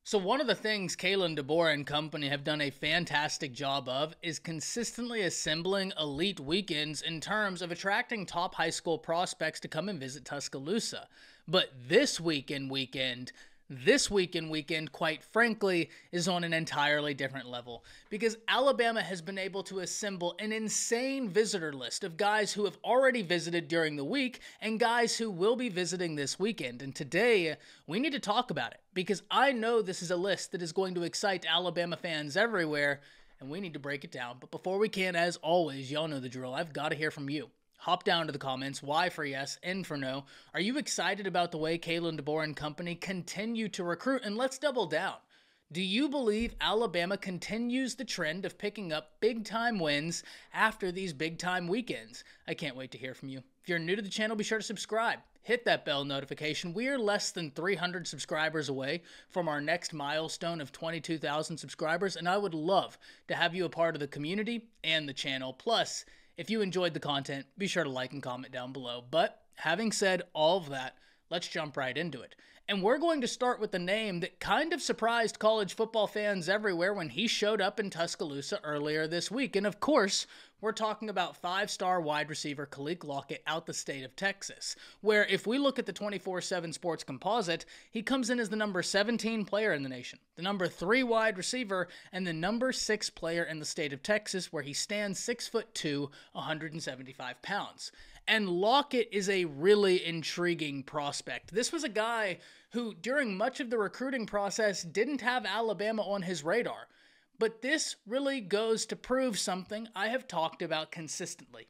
So one of the things Kalen, DeBoer, and company have done a fantastic job of is consistently assembling elite weekends in terms of attracting top high school prospects to come and visit Tuscaloosa. But this weekend, quite frankly, is on an entirely different level because Alabama has been able to assemble an insane visitor list of guys who have already visited during the week and guys who will be visiting this weekend. And today, we need to talk about it because I know this is a list that is going to excite Alabama fans everywhere, and we need to break it down. But before we can, as always, y'all know the drill. I've got to hear from you. Hop down to the comments, Y for yes, N for no. Are you excited about the way Kalen, DeBoer, and company continue to recruit? And let's double down. Do you believe Alabama continues the trend of picking up big-time wins after these big-time weekends? I can't wait to hear from you. If you're new to the channel, be sure to subscribe. Hit that bell notification. We are less than 300 subscribers away from our next milestone of 22,000 subscribers, and I would love to have you a part of the community and the channel. Plus, if you enjoyed the content, be sure to like and comment down below. But having said all of that, let's jump right into it. And we're going to start with the name that kind of surprised college football fans everywhere when he showed up in Tuscaloosa earlier this week. And of course, we're talking about five-star wide receiver Kalik Lockett out the state of Texas, where if we look at the 24/7 Sports Composite, he comes in as the number 17 player in the nation, the number 3 wide receiver, and the number 6 player in the state of Texas, where he stands 6'2", 175 pounds. And Lockett is a really intriguing prospect. This was a guy who, during much of the recruiting process, didn't have Alabama on his radar. But this really goes to prove something I have talked about consistently,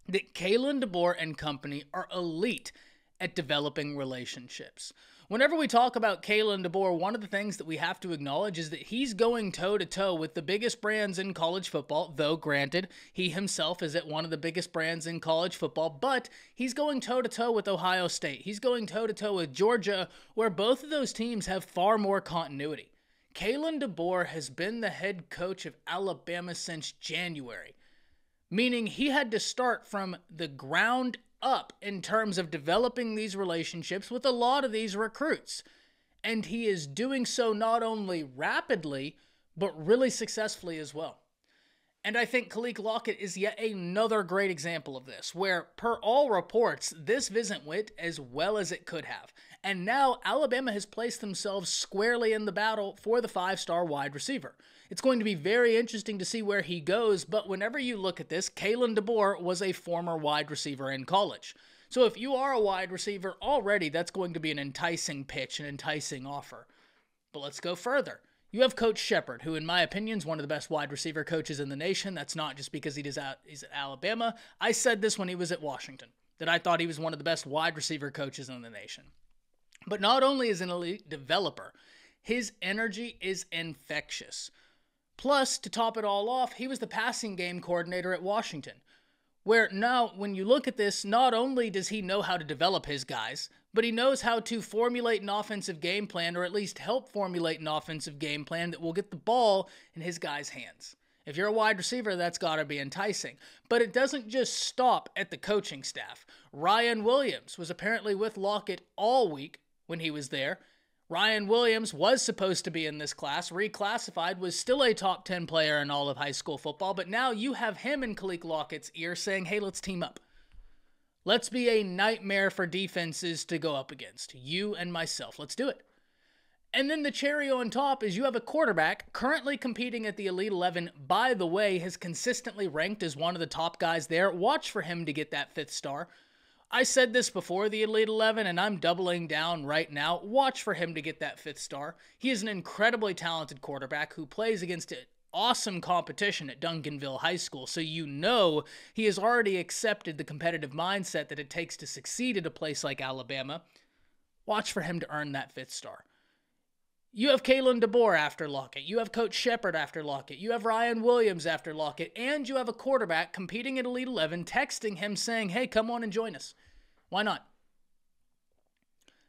that Kalen, DeBoer, and company are elite at developing relationships. Whenever we talk about Kalen DeBoer, one of the things that we have to acknowledge is that he's going toe-to-toe with the biggest brands in college football, though granted, he himself is at one of the biggest brands in college football, but he's going toe-to-toe with Ohio State. He's going toe-to-toe with Georgia, where both of those teams have far more continuity. Kalen DeBoer has been the head coach of Alabama since January, meaning he had to start from the ground up in terms of developing these relationships with a lot of these recruits. And he is doing so not only rapidly, but really successfully as well. And I think Kalik Lockett is yet another great example of this, where, per all reports, this visit went as well as it could have. And now Alabama has placed themselves squarely in the battle for the five-star wide receiver. It's going to be very interesting to see where he goes, but whenever you look at this, Kalen DeBoer was a former wide receiver in college. So if you are a wide receiver already, that's going to be an enticing pitch, an enticing offer. But let's go further. You have Coach Shepard, who in my opinion is one of the best wide receiver coaches in the nation. That's not just because he's at Alabama. I said this when he was at Washington, that I thought he was one of the best wide receiver coaches in the nation. But not only is an elite developer, his energy is infectious. Plus, to top it all off, he was the passing game coordinator at Washington, where now, when you look at this, not only does he know how to develop his guys, but he knows how to formulate an offensive game plan, or at least help formulate an offensive game plan that will get the ball in his guys' hands. If you're a wide receiver, that's got to be enticing. But it doesn't just stop at the coaching staff. Ryan Williams was apparently with Lockett all week when he was there. Ryan Williams was supposed to be in this class, reclassified, was still a top 10 player in all of high school football, but now you have him in Kalik Lockett's ear saying, hey, let's team up. Let's be a nightmare for defenses to go up against. You and myself. Let's do it. And then the cherry on top is you have a quarterback currently competing at the Elite 11, by the way, has consistently ranked as one of the top guys there. Watch for him to get that 5th star. I said this before the Elite 11, and I'm doubling down right now. Watch for him to get that 5th star. He is an incredibly talented quarterback who plays against awesome competition at Duncanville High School, so you know he has already accepted the competitive mindset that it takes to succeed at a place like Alabama. Watch for him to earn that 5th star. You have Kalen DeBoer after Lockett. You have Coach Shepard after Lockett. You have Ryan Williams after Lockett. And you have a quarterback competing at Elite 11 texting him saying, hey, come on and join us. Why not?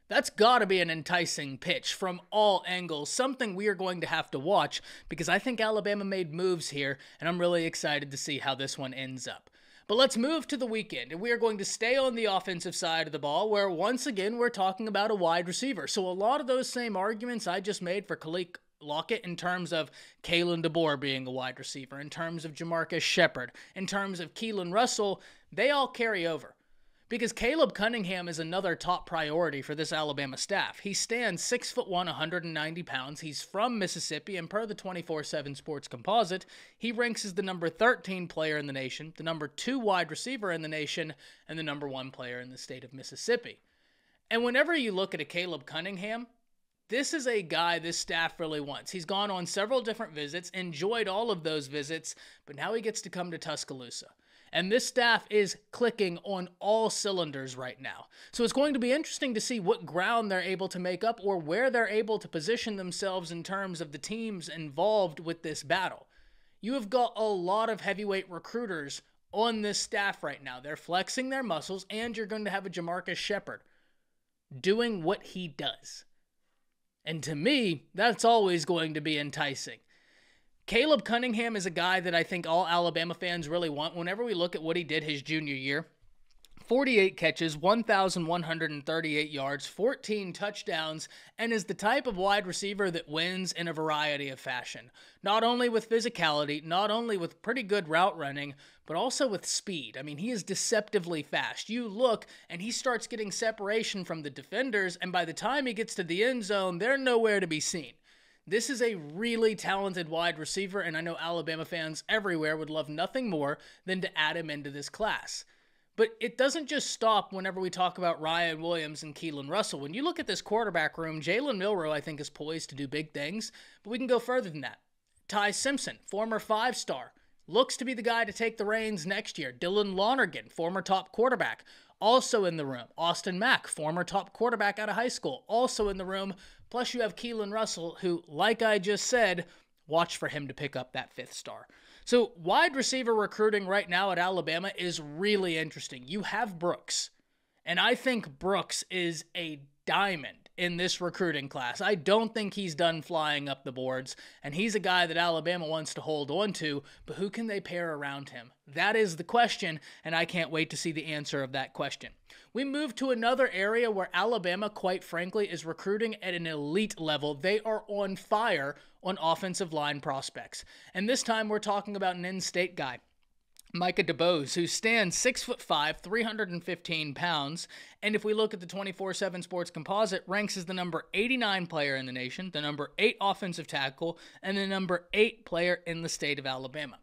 That's got to be an enticing pitch from all angles, something we are going to have to watch because I think Alabama made moves here, and I'm really excited to see how this one ends up. But let's move to the weekend, and we are going to stay on the offensive side of the ball, where once again we're talking about a wide receiver. So a lot of those same arguments I just made for Khalil Lockett in terms of Kalen DeBoer being a wide receiver, in terms of Jamarcus Shepard, in terms of Keelan Russell, they all carry over. Because Caleb Cunningham is another top priority for this Alabama staff. He stands 6'1", 190 pounds. He's from Mississippi, and per the 24/7 Sports Composite, he ranks as the number 13 player in the nation, the number 2 wide receiver in the nation, and the number 1 player in the state of Mississippi. And whenever you look at a Caleb Cunningham, this is a guy this staff really wants. He's gone on several different visits, enjoyed all of those visits, but now he gets to come to Tuscaloosa. And this staff is clicking on all cylinders right now. So it's going to be interesting to see what ground they're able to make up or where they're able to position themselves in terms of the teams involved with this battle. You have got a lot of heavyweight recruiters on this staff right now. They're flexing their muscles, and you're going to have a Jamarcus Shepard doing what he does. And to me, that's always going to be enticing. Caleb Cunningham is a guy that I think all Alabama fans really want. Whenever we look at what he did his junior year, 48 catches, 1,138 yards, 14 touchdowns, and is the type of wide receiver that wins in a variety of fashion. Not only with physicality, not only with pretty good route running, but also with speed. I mean, he is deceptively fast. You look, and he starts getting separation from the defenders, and by the time he gets to the end zone, they're nowhere to be seen. This is a really talented wide receiver, and I know Alabama fans everywhere would love nothing more than to add him into this class. But it doesn't just stop whenever we talk about Ryan Williams and Keelan Russell. When you look at this quarterback room, Jalen Milroe, I think, is poised to do big things, but we can go further than that. Ty Simpson, former 5-star, looks to be the guy to take the reins next year. Dylan Lonergan, former top quarterback, also in the room. Austin Mack, former top quarterback out of high school, also in the room. Plus you have Keelan Russell, who, like I just said, watch for him to pick up that 5th star. So wide receiver recruiting right now at Alabama is really interesting. You have Brooks, and I think Brooks is a diamond in this recruiting class. I don't think he's done flying up the boards, and he's a guy that Alabama wants to hold on to, but who can they pair around him? That is the question, and I can't wait to see the answer of that question. We move to another area where Alabama, quite frankly, is recruiting at an elite level. They are on fire on offensive line prospects. And this time we're talking about an in-state guy, Micah Deos, who stands 6'5", 315 pounds, and if we look at the 24/7 Sports Composite, ranks as the number 89 player in the nation, the number 8 offensive tackle, and the number 8 player in the state of Alabama.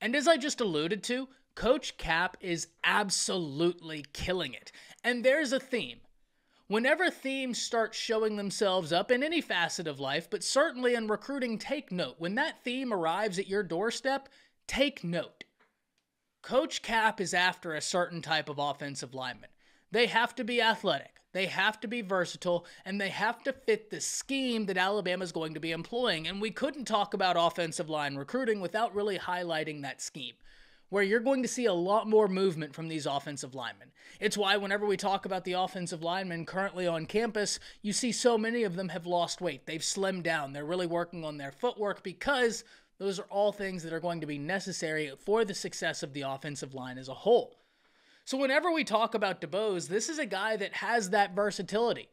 And as I just alluded to, Coach Cap is absolutely killing it. And there's a theme. Whenever themes start showing themselves up in any facet of life, but certainly in recruiting, take note. When that theme arrives at your doorstep, take note. Coach Cap is after a certain type of offensive lineman. They have to be athletic, they have to be versatile, and they have to fit the scheme that Alabama is going to be employing. And we couldn't talk about offensive line recruiting without really highlighting that scheme, where you're going to see a lot more movement from these offensive linemen. It's why whenever we talk about the offensive linemen currently on campus, you see so many of them have lost weight. They've slimmed down. They're really working on their footwork because those are all things that are going to be necessary for the success of the offensive line as a whole. So whenever we talk about DeBoer, this is a guy that has that versatility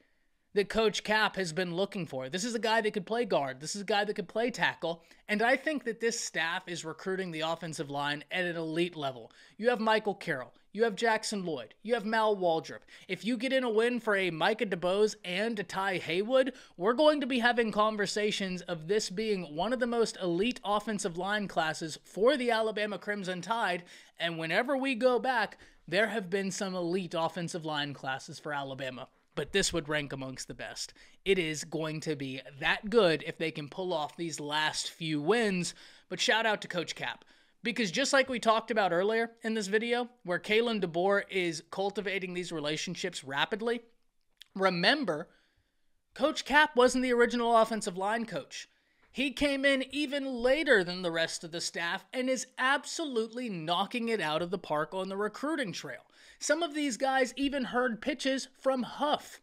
that Coach Cap has been looking for. This is a guy that could play guard. This is a guy that could play tackle. And I think that this staff is recruiting the offensive line at an elite level. You have Michael Carroll. You have Jackson Lloyd. You have Mal Waldrop. If you get in a win for a Micah Deos and a Ty Haywood, we're going to be having conversations of this being one of the most elite offensive line classes for the Alabama Crimson Tide. And whenever we go back, there have been some elite offensive line classes for Alabama, but this would rank amongst the best. It is going to be that good if they can pull off these last few wins. But shout out to Coach Cap, because just like we talked about earlier in this video, where Kalen DeBoer is cultivating these relationships rapidly, remember, Coach Cap wasn't the original offensive line coach. He came in even later than the rest of the staff and is absolutely knocking it out of the park on the recruiting trail. Some of these guys even heard pitches from Huff,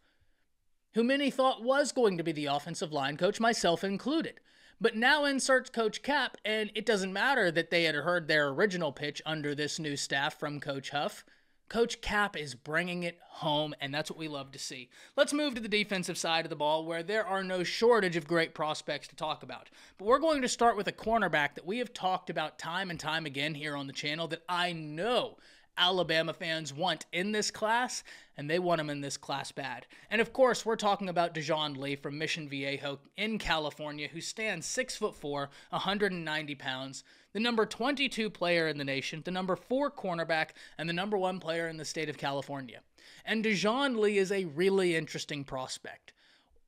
who many thought was going to be the offensive line coach, myself included. But now inserts Coach Cap, and it doesn't matter that they had heard their original pitch under this new staff from Coach Huff. Coach Cap is bringing it home, and that's what we love to see. Let's move to the defensive side of the ball, where there are no shortage of great prospects to talk about. But we're going to start with a cornerback that we have talked about time and time again here on the channel that I know Alabama fans want in this class, and they want him in this class bad. And of course, we're talking about Deon Lee from Mission Viejo in California, who stands 6'4", 190 pounds, the number 22 player in the nation, the number 4 cornerback, and the number 1 player in the state of California. And Deon Lee is a really interesting prospect.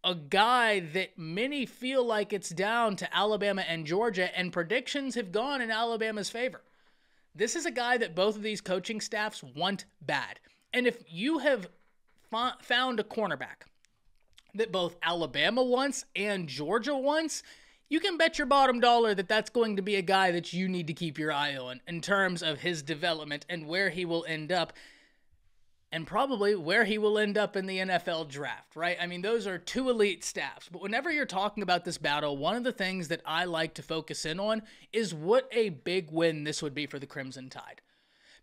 A guy that many feel like it's down to Alabama and Georgia, and predictions have gone in Alabama's favor. This is a guy that both of these coaching staffs want bad. And if you have found a cornerback that both Alabama wants and Georgia wants, you can bet your bottom dollar that that's going to be a guy that you need to keep your eye on in terms of his development and where he will end up, and probably where he will end up in the NFL draft, right? I mean, those are 2 elite staffs. But whenever you're talking about this battle, one of the things that I like to focus in on is what a big win this would be for the Crimson Tide.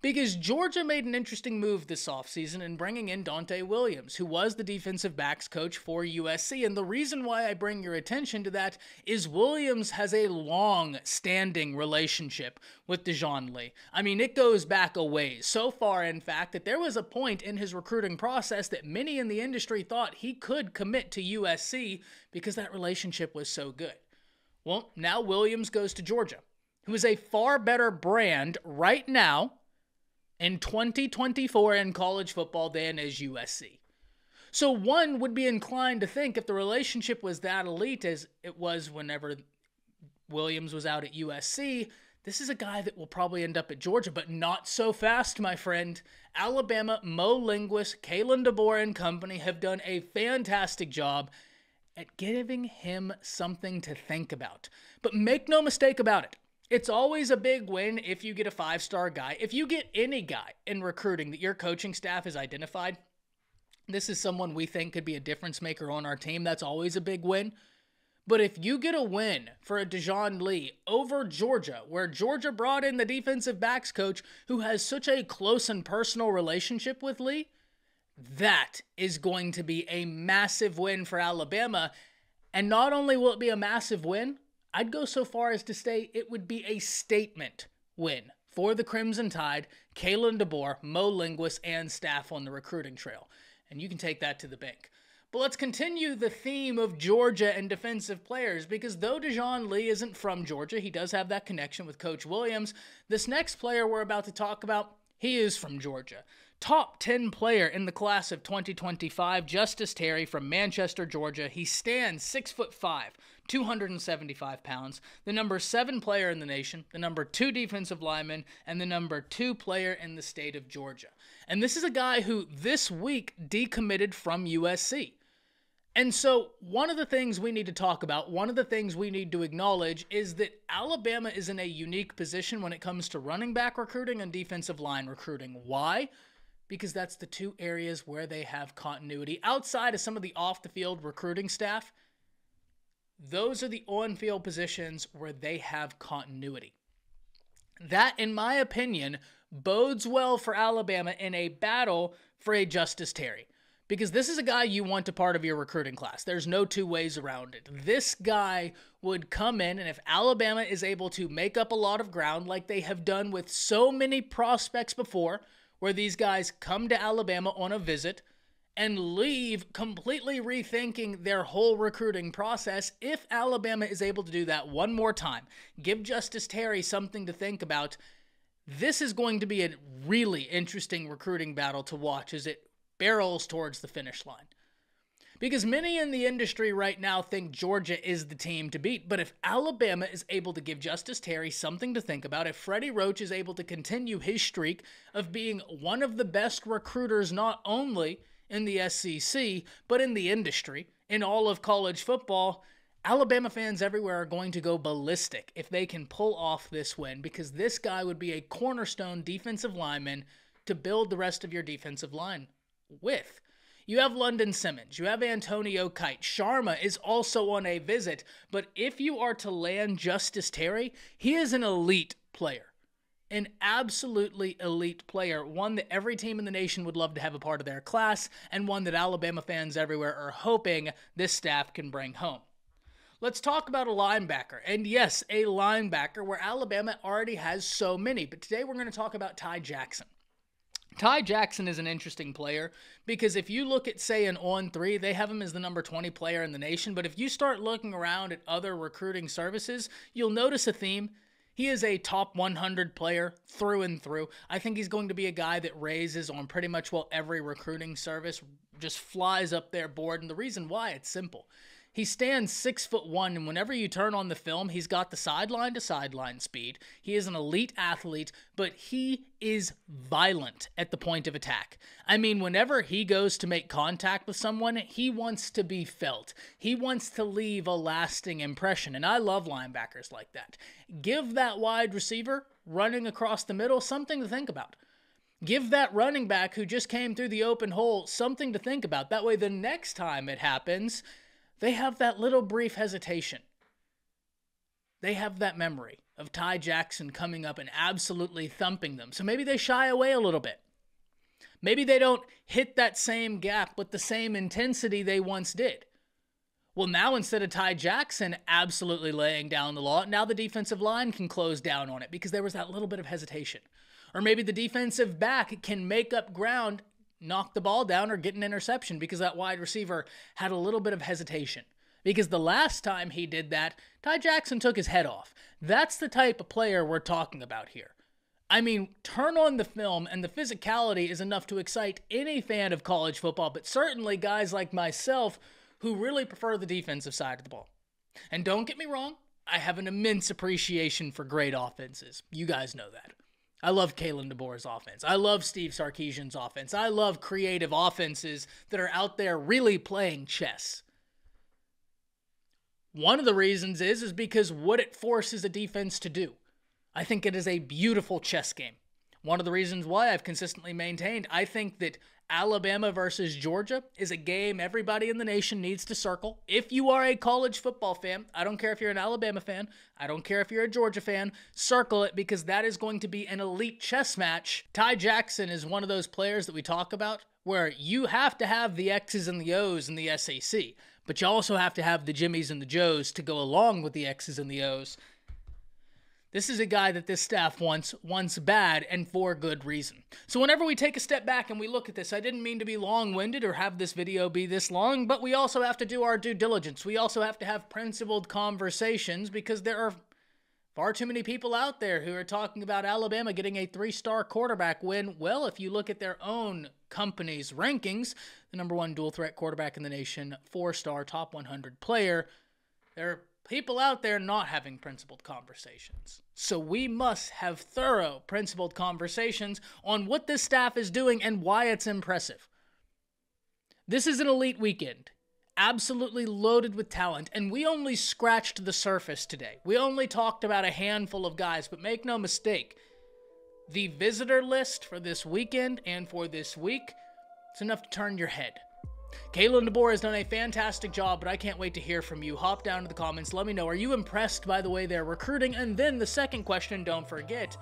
Because Georgia made an interesting move this offseason in bringing in Donte Williams, who was the defensive backs coach for USC. And the reason why I bring your attention to that is Williams has a long-standing relationship with Deon Lee. I mean, it goes back a ways. So far, in fact, that there was a point in his recruiting process that many in the industry thought he could commit to USC because that relationship was so good. Well, now Williams goes to Georgia, who is a far better brand right now in 2024 in college football than is USC. So one would be inclined to think if the relationship was that elite as it was whenever Williams was out at USC, this is a guy that will probably end up at Georgia, but not so fast, my friend. Alabama, Mo Linguist, Kalen, DeBoer, and company have done a fantastic job at giving him something to think about. But make no mistake about it. It's always a big win if you get a 5-star guy. If you get any guy in recruiting that your coaching staff has identified, this is someone we think could be a difference maker on our team, that's always a big win. But if you get a win for a Deon Lee over Georgia, where Georgia brought in the defensive backs coach who has such a close and personal relationship with Lee, that is going to be a massive win for Alabama. And not only will it be a massive win, I'd go so far as to say it would be a statement win for the Crimson Tide, Kalen DeBoer, Mo Linguist, and staff on the recruiting trail. And you can take that to the bank. But let's continue the theme of Georgia and defensive players, because though Deon Lee isn't from Georgia, he does have that connection with Coach Williams. This next player we're about to talk about, he is from Georgia. Top 10 player in the class of 2025, Justice Terry from Manchester, Georgia. He stands 6'5", 275 pounds, the number 7 player in the nation, the number 2 defensive lineman, and the number 2 player in the state of Georgia. And this is a guy who this week decommitted from USC. And so one of the things we need to talk about, one of the things we need to acknowledge is that Alabama is in a unique position when it comes to running back recruiting and defensive line recruiting. Why? Because that's the 2 areas where they have continuity. Outside of some of the off-the-field recruiting staff, those are the on-field positions where they have continuity. That, in my opinion, bodes well for Alabama in a battle for a Justice Terry. Because this is a guy you want a part of your recruiting class. There's no 2 ways around it. This guy would come in, and if Alabama is able to make up a lot of ground like they have done with so many prospects before, where these guys come to Alabama on a visit and leave completely rethinking their whole recruiting process, if Alabama is able to do that one more time, give Justice Terry something to think about, this is going to be a really interesting recruiting battle to watch as it barrels towards the finish line. Because many in the industry right now think Georgia is the team to beat, but if Alabama is able to give Justice Terry something to think about, if Freddie Roach is able to continue his streak of being one of the best recruiters not only in the SEC, but in the industry, in all of college football, Alabama fans everywhere are going to go ballistic if they can pull off this win, because this guy would be a cornerstone defensive lineman to build the rest of your defensive line with. You have London Simmons. You have Antonio Kite. Sharma is also on a visit. But if you are to land Justice Terry, he is an elite player. An absolutely elite player. One that every team in the nation would love to have a part of their class, and one that Alabama fans everywhere are hoping this staff can bring home. Let's talk about a linebacker. And yes, a linebacker where Alabama already has so many. But today we're going to talk about Ty Jackson. Ty Jackson is an interesting player because if you look at, say, an On3, they have him as the number 20 player in the nation. But if you start looking around at other recruiting services, you'll notice a theme. He is a top 100 player through and through. I think he's going to be a guy that raises on pretty much, well, every recruiting service, just flies up their board. And the reason why, it's simple. He stands 6'1", and whenever you turn on the film, he's got the sideline-to-sideline speed. He is an elite athlete, but he is violent at the point of attack. I mean, whenever he goes to make contact with someone, he wants to be felt. He wants to leave a lasting impression, and I love linebackers like that. Give that wide receiver running across the middle something to think about. Give that running back who just came through the open hole something to think about. That way, the next time it happens, they have that little brief hesitation. They have that memory of Ty Jackson coming up and absolutely thumping them. So maybe they shy away a little bit. Maybe they don't hit that same gap with the same intensity they once did. Well, now instead of Ty Jackson absolutely laying down the law, now the defensive line can close down on it because there was that little bit of hesitation. Or maybe the defensive back can make up ground, knock the ball down, or get an interception because that wide receiver had a little bit of hesitation. Because the last time he did that, Ty Jackson took his head off. That's the type of player we're talking about here. I mean, turn on the film, and the physicality is enough to excite any fan of college football, but certainly guys like myself who really prefer the defensive side of the ball. And don't get me wrong, I have an immense appreciation for great offenses. You guys know that. I love Kalen DeBoer's offense. I love Steve Sarkisian's offense. I love creative offenses that are out there really playing chess. One of the reasons is because what it forces a defense to do. I think it is a beautiful chess game. One of the reasons why I've consistently maintained, I think that Alabama versus Georgia is a game everybody in the nation needs to circle. If you are a college football fan, I don't care if you're an Alabama fan, I don't care if you're a Georgia fan, circle it because that is going to be an elite chess match. Ty Jackson is one of those players that we talk about where you have to have the X's and the O's in the SEC, but you also have to have the Jimmies and the Joes to go along with the X's and the O's. This is a guy that this staff wants bad and for good reason. So whenever we take a step back and we look at this, I didn't mean to be long-winded or have this video be this long, but we also have to do our due diligence. We also have to have principled conversations because there are far too many people out there who are talking about Alabama getting a 3-star quarterback when, well, if you look at their own company's rankings, the number 1 dual-threat quarterback in the nation, 4-star, top 100 player, there are people out there not having principled conversations. So we must have thorough principled conversations on what this staff is doing and why it's impressive. This is an elite weekend, absolutely loaded with talent, and we only scratched the surface today. We only talked about a handful of guys, but make no mistake, the visitor list for this weekend and for this week, it's enough to turn your head. Kalen DeBoer has done a fantastic job, but I can't wait to hear from you. Hop down to the comments. Let me know, are you impressed by the way they're recruiting? And then the second question, don't forget,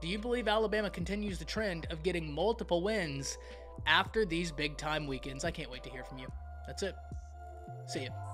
do you believe Alabama continues the trend of getting multiple wins after these big-time weekends? I can't wait to hear from you. That's it. See ya.